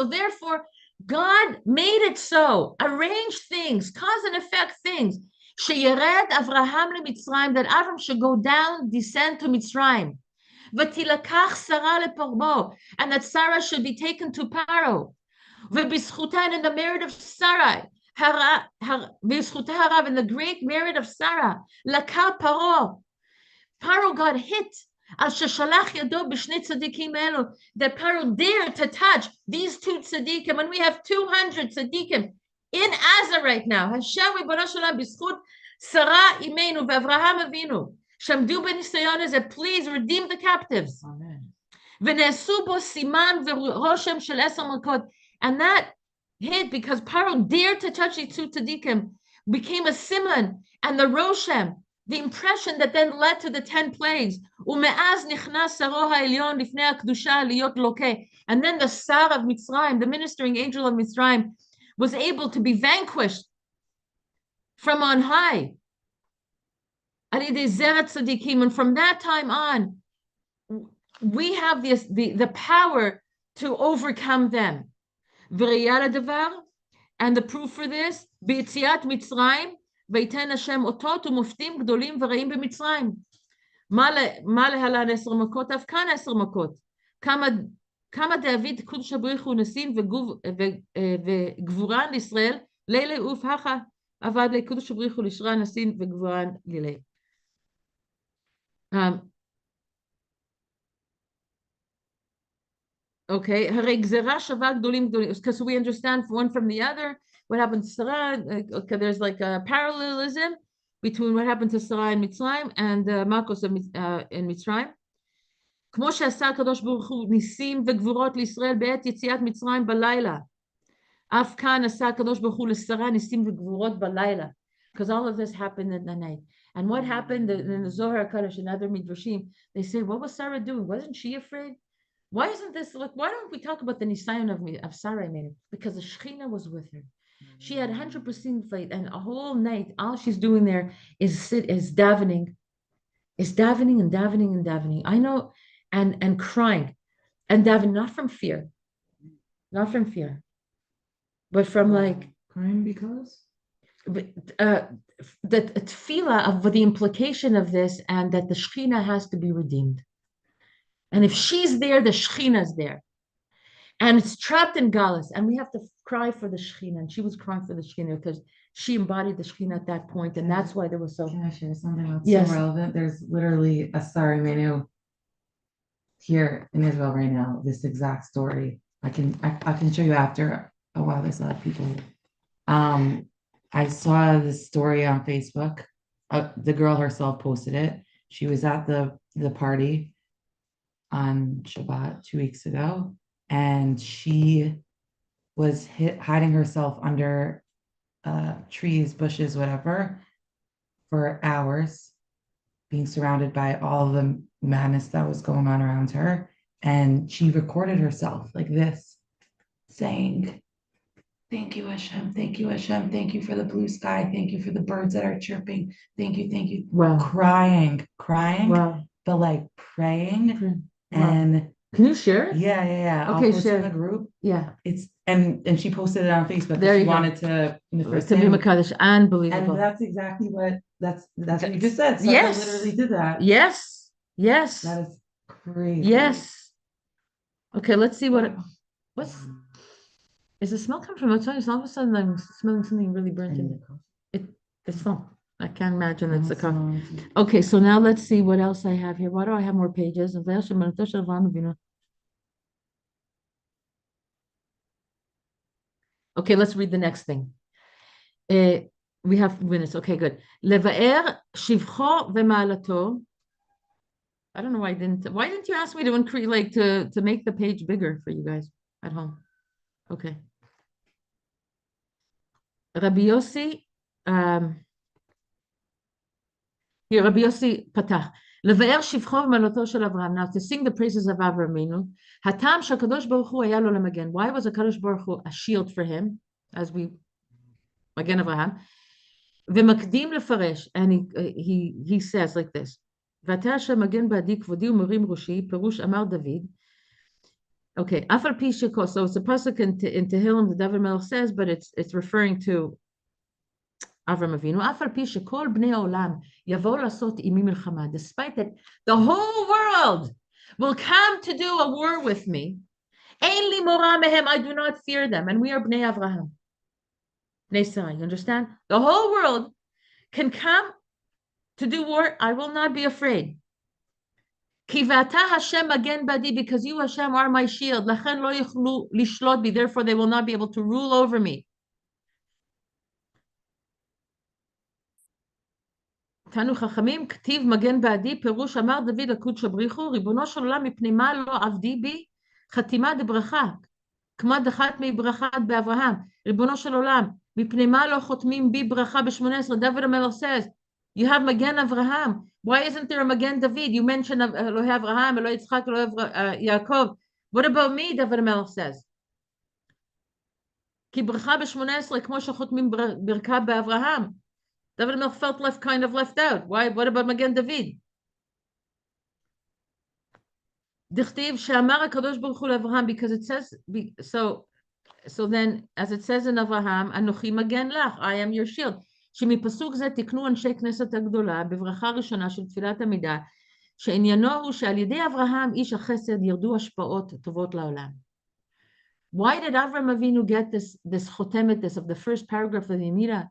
Therefore, God made it so, arranged things, cause and effect things. Sheyered Avraham leMitzrayim, that Avram should go down, descend to Mitzrayim. V'tilakach Sarah leParbo, and that Sarah should be taken to Paro. V'bizchutan, in the merit of Sarai, v'bizchuta harav, in the great merit of Sarah, Laka Paro. Paro got hit. That Paro dared to touch these two tzaddikim, and we have 200 tzaddikim in Aza right now. Hashem Ribono Shel Olam, b'zchut Sarah Imenu v'Avraham Avinu, shamdu b'nisayon hazeh, please redeem the captives. Amen. V'ne'asu bo siman v'roshem shel 10 makot, and that hit because Paro dared to touch these two tzaddikim, became a siman, and the roshem, the impression that then led to the 10 plagues. And then the Sar of Mitzrayim, the ministering angel of Mitzrayim, was able to be vanquished from on high. And from that time on, we have the power to overcome them. And the proof for this, ביציאת מצרים, ויתן השם אותות ומופתים גדולים ורעים במצרים. מה להלן 10 מכות? אף כאן 10 מכות. כמה דאביד קודש הבריך הוא נסים וגבורן לישראל, לילה ופחה עבד לקודש הבריך הוא לשרה נסים וגבורן לילה. Okay, הרי גזרה שווה גדולים גדולים. Because we understand one from the other. What happened to Sarah? Okay, there's like a parallelism between what happened to Sarah in Mitzrayim and Makos in Mitzrayim. כמו שעשה הקדוש ברוך הוא ניסים וגבורות לישראל בעת יציאת מצרים בלילה. אף כאן עשה הקדוש ברוך הוא לשרה ניסים וגבורות בלילה. Because all of this happened in the night. And what happened in the Zohar HaKadosh and other midrashim, they say, what was Sarah doing? Wasn't she afraid? Why isn't this, like, why don't we talk about the Nisayon of Sarah? Because the Shekhinah was with her. She had 100% faith, and a whole night, all she's doing there is davening is davening and davening and davening. I know, and crying and davening, not from fear, but from like crying because uh, the tefillah of the implication of this, and that the Shekhinah has to be redeemed. And if she's there, the Shekhinah is there. And it's trapped in Galus, and we have to cry for the Shekhinah. And she was crying for the Shekhinah because she embodied the Shekhinah at that point, and that's why there was so. Can I share something that's Yes. so relevant? There's literally a Sari menu here in Israel right now. This exact story. I can show you after a while. There's a lot of people. I saw this story on Facebook. The girl herself posted it. She was at the party on Shabbat 2 weeks ago, and she was hiding herself under trees, bushes, whatever, for hours, being surrounded by all the madness that was going on around her. And she recorded herself like this, saying, "Thank you, Hashem. Thank you, Hashem. Thank you for the blue sky. Thank you for the birds that are chirping. Thank you, thank you." Wow. Crying, Wow. but like praying. Wow. And can you share it? Yeah. Okay, I'll post share in the group. Yeah. It's and she posted it on Facebook. There She you go. wanted to in the first To be thing. Makadish, unbelievable. And that's exactly that's what you just said. So Yes. I literally did that. Yes. Yes. That is crazy. Yes. Okay, let's see what Wow. what's is the smell coming from outside? All of a sudden I'm smelling something really burnt in it's not. I can't imagine it's a coffee. Okay, so now let's see what else I have here. Why do I have more pages? Okay, let's read the next thing. We have minutes. Okay, good. לבאר שבחו ומעלתו. I don't know why didn't you ask me to increase, like to make the page bigger for you guys at home? Okay. Rabbi Yossi, here Rabbi Yossi פתח. לבאר שבחו ומעלתו של אברהם. Now to sing the praises of Avraham Avinu. הטעם שהקדוש ברוך הוא היה לו למגן. Why was הקדוש ברוך הוא a shield for him? As we מגן אברהם. ומקדים לפרש, and he says like this, ואתה אשר מגן בעדי כבודי ומרים ראשי, פירוש אמר דוד, okay, אף על פי שכל, so it's a pasuk in Tehillim, the David Melech says, but it's referring to Avram Avinu, אף על פי שכל בני העולם יבואו לעשות עמי מלחמה, despite that the whole world will come to do a war with me, אין לי מורא מהם, I do not fear them, and we are בני אברהם. Nesai, you understand? The whole world can come to do war. I will not be afraid. Kivata Hashem again badi, because you Hashem are my shield. Lachen lo yichlu lishlot bi, therefore they will not be able to rule over me. תנו חכמים, כתיב מגן בעדי, פירוש אמר דוד לקודש הבריחו, ריבונו של עולם מפני מה לא עבדי בי, חתימה דברכה, כמו דחת מברכת באברהם, ריבונו של עולם, מפני מה לא חותמים בי ברכה ב-18, David HaMelech says, you have Magen Avraham, why isn't there a Magen David? You mentioned Elohei Avraham, Elohei Yitzchak, Elohei Yaakov, what about me, David HaMelech says? כי ברכה ב-18, כמו שחותמים ברכה באברהם, David HaMelech felt kind of left out. Why? What about Magen David? דכתיב שאמר הקדוש ברוך הוא לאברהם, because it says, so then, as it says in Avraham, אנוכי מגן לך, I am your shield. שמפסוק זה תקנו אנשי כנסת הגדולה, בברכה ראשונה של תפילת עמידה, שעניינו הוא שעל ידי אברהם, איש החסד, ירדו השפעות טובות לעולם. Why did Avram Avinu get this chotemet, this of the first paragraph of the Amida?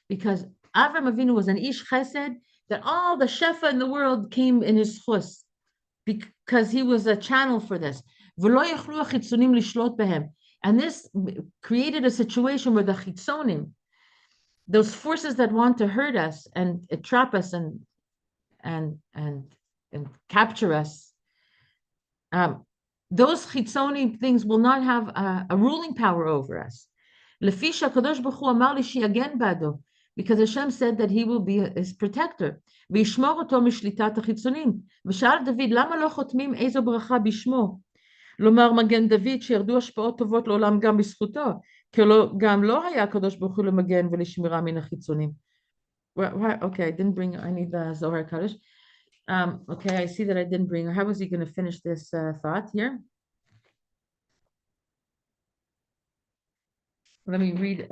Because Avram Avinu was an ish chesed, that all the shefa in the world came in his chus, because he was a channel for this. And this created a situation where the chitzonim, those forces that want to hurt us and trap us and capture us, those chitzoni things will not have a ruling power over us. Because Hashem said that he will be his protector. וישמור אותו משליטת החיצונים. ושאל דוד, למה לא חותמים איזו ברכה בשמו? לומר מגן דוד שירדו השפעות טובות לעולם גם בזכותו, כי גם לא היה הקדוש ברוך הוא למגן ולשמירה מן החיצונים. Okay, I didn't bring, I need the Zohar Kaddish. Okay, I see that I didn't bring. How was he going to finish this thought here? Let me read.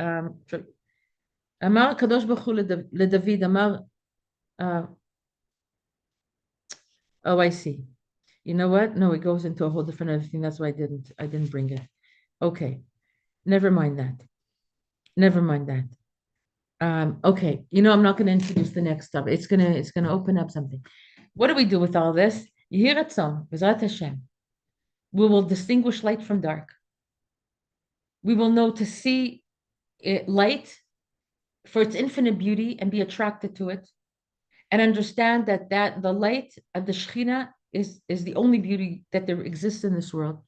אמר הקדוש ברוך הוא לדוד, אמר, oh, I see. You know what? No, it goes into a whole different other thing. That's why I didn't bring it. Okay, never mind that. Never mind that. Okay, I'm not going to introduce the next stuff. It's gonna open up something. What do we do with all this? Yehi Ratzon, B'ezrat Hashem. We will distinguish light from dark. We will know to see light for its infinite beauty and be attracted to it, and understand that the light of the Shekhinah is the only beauty that there exists in this world.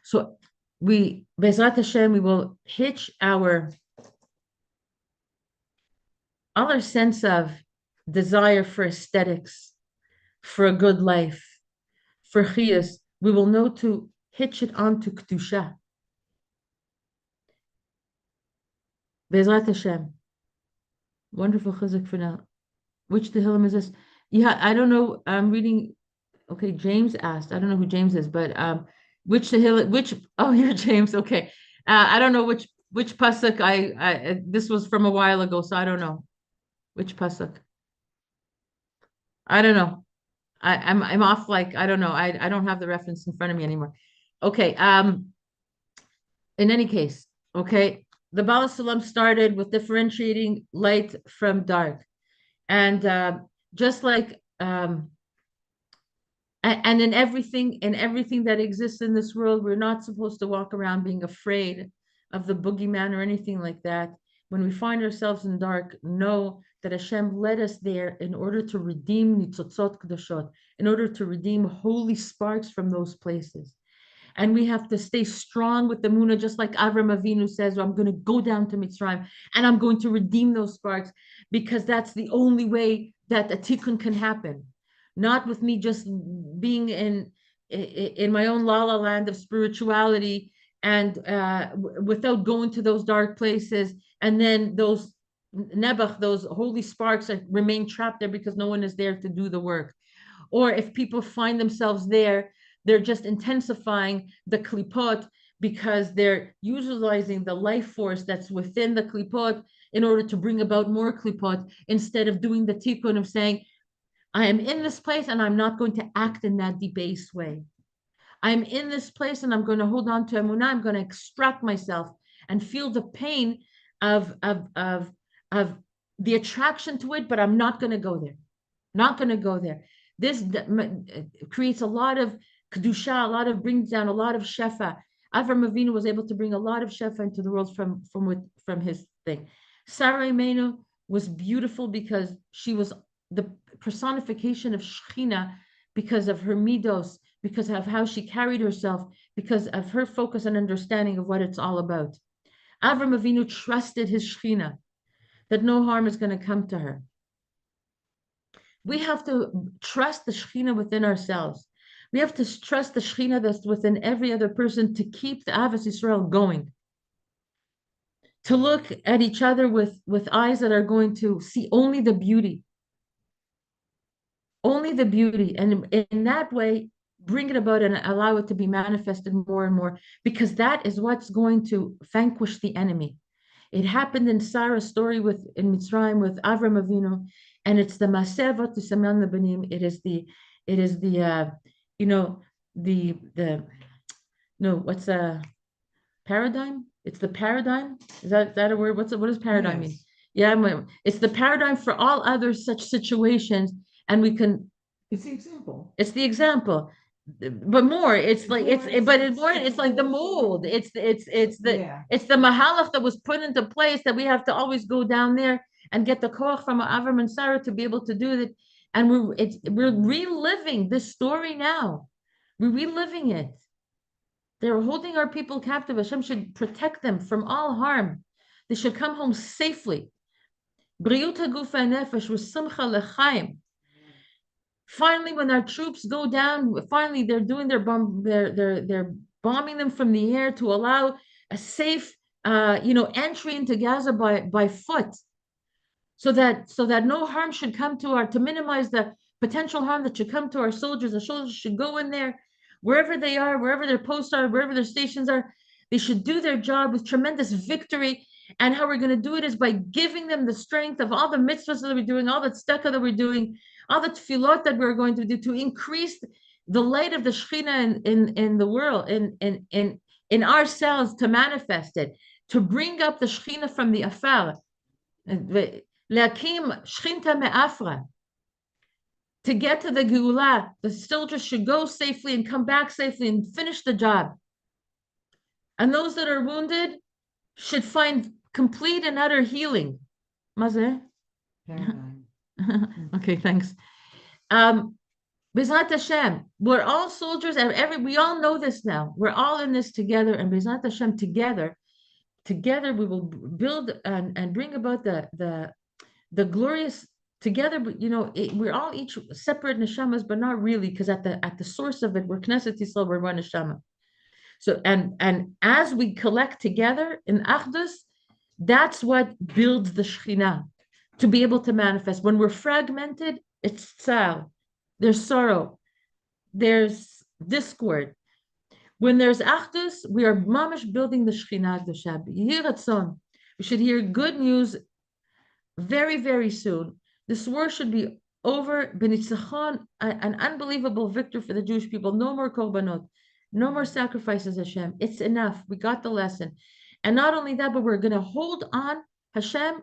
So B'ezrat Hashem, we will hitch all our sense of desire for aesthetics, for a good life, for chiyus, we will know to hitch it onto kedusha. Be'ezrat Hashem. Wonderful chizuk for now. Which Tehillim is this? Yeah, I don't know. I'm reading. Okay, James asked. I don't know who James is, but which Tehillim? Oh, you're James. Okay. I don't know which pasuk. This was from a while ago, so I don't know which pasuk. I don't know. I'm off, like, I don't know. I don't have the reference in front of me anymore. Okay. In any case, okay, the Baal Salam started with differentiating light from dark. And just like and in everything that exists in this world, we're not supposed to walk around being afraid of the boogeyman or anything like that. When we find ourselves in dark, know that Hashem led us there in order to redeem nitzotzot kedoshot, in order to redeem holy sparks from those places. And we have to stay strong with the Muna, just like Avram Avinu says, I'm going to go down to Mitzrayim and I'm going to redeem those sparks, because that's the only way that a tikkun can happen. Not with me just being in my own la la land of spirituality and without going to those dark places, and then those nebach, those holy sparks, remain trapped there because no one is there to do the work. Or if people find themselves there, they're just intensifying the klipot because they're utilizing the life force that's within the klipot in order to bring about more klipot, instead of doing the tikkun of saying, I am in this place and I'm not going to act in that debased way. I'm in this place and I'm going to hold on to emunah. I'm going to extract myself and feel the pain of the attraction to it, but I'm not going to go there. Not going to go there. This creates a lot of kedusha, brings down a lot of shefa. Avram Avinu was able to bring a lot of shefa into the world from his thing. Sarah Imenu was beautiful because she was the personification of Shekhinah, because of her midos, because of how she carried herself, because of her focus and understanding of what it's all about. Avram Avinu trusted his Shekhinah, that no harm is going to come to her. We have to trust the Shekhinah within ourselves. We have to trust the Shekhinah that's within every other person to keep the Avos Yisrael going. To look at each other with eyes that are going to see only the beauty. Only the beauty. And in that way, bring it about and allow it to be manifested more and more, because that is what's going to vanquish the enemy. It happened in Sarah's story in Mitzrayim with Avram Avinu, and it's the Maseh Avot Tisameon Lebanim. It is the what's a paradigm? It's the paradigm. Is that a word? What does paradigm mean? Yeah, it's the paradigm for all other such situations, and we can. It's the example. It's the example, but more. It's like it's like the mold. It's the mahalach that was put into place, that we have to always go down there and get the koach from Avram and Sarah to be able to do that. And we're reliving this story now. We're reliving it. They're holding our people captive. Hashem should protect them from all harm. They should come home safely. Briut haguf nefesh v'simcha lechaim. Finally, when our troops go down, finally they're doing their they're bombing them from the air to allow a safe entry into Gaza by foot, so that no harm should come to minimize the potential harm that should come to our soldiers. The soldiers should go in there, wherever they are, wherever their posts are, wherever their stations are. They should do their job with tremendous victory. And how we're going to do it is by giving them the strength of all the mitzvahs that we're doing, all the tzedakah that we're doing, all the tefillot that we're going to do to increase the light of the Shekhinah in the world, in ourselves, to manifest it, to bring up the Shekhinah from the afar. Leakim Shechinta me'afra. To get to the Geulah, the soldiers should go safely and come back safely and finish the job. And those that are wounded should find complete and utter healing. Mazeh? Okay, thanks. B'ezrat Hashem, we're all soldiers, and we all know this now. We're all in this together, and B'ezrat Hashem, together we will build and bring about the glorious. Together, we're all each separate neshamas, but not really, because at the source of it, we're Knesset Yisrael, we're one neshama. So and as we collect together in Achdus, that's what builds the Shekhinah to be able to manifest. When we're fragmented, it's tzar, there's sorrow, there's discord. When there's Achdus, we are mamash building the Shekhinah Kedusha. Yehi Ratzon. We should hear good news very, very soon. This war should be over. B'nitzachon, an unbelievable victory for the Jewish people. No more korbanot, no more sacrifices, Hashem. It's enough. We got the lesson. And not only that, but we're going to hold on, Hashem.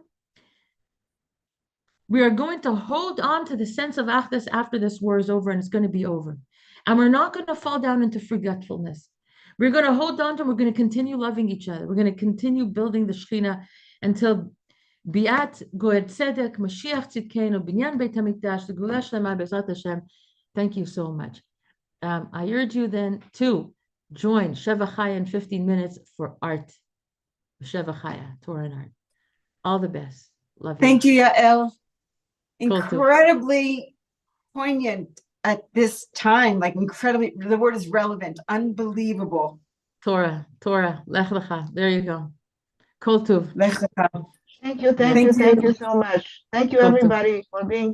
We are going to hold on to the sense of Achdus after this war is over, and it's going to be over. And we're not going to fall down into forgetfulness. We're going to hold on to, we're going to continue loving each other. We're going to continue building the Shekhinah until Biat Goed Tzedek, Mashiach Tzidkeinu, Binyan Beit HaMikdash, the Geulah Shlema B'ezrat Hashem. Thank you so much. I urge you then to join Sheva Chaya in 15 minutes for art. Sheva Chaya, Torah and art. All the best. Love you. Thank you, Yael. Incredibly poignant at this time, like incredibly, the word is relevant, unbelievable. Torah, Lech Lecha. There you go. Kol Tuv. Lech lecha. Thank you so much. Thank you, Kol Tuv. everybody, for being here.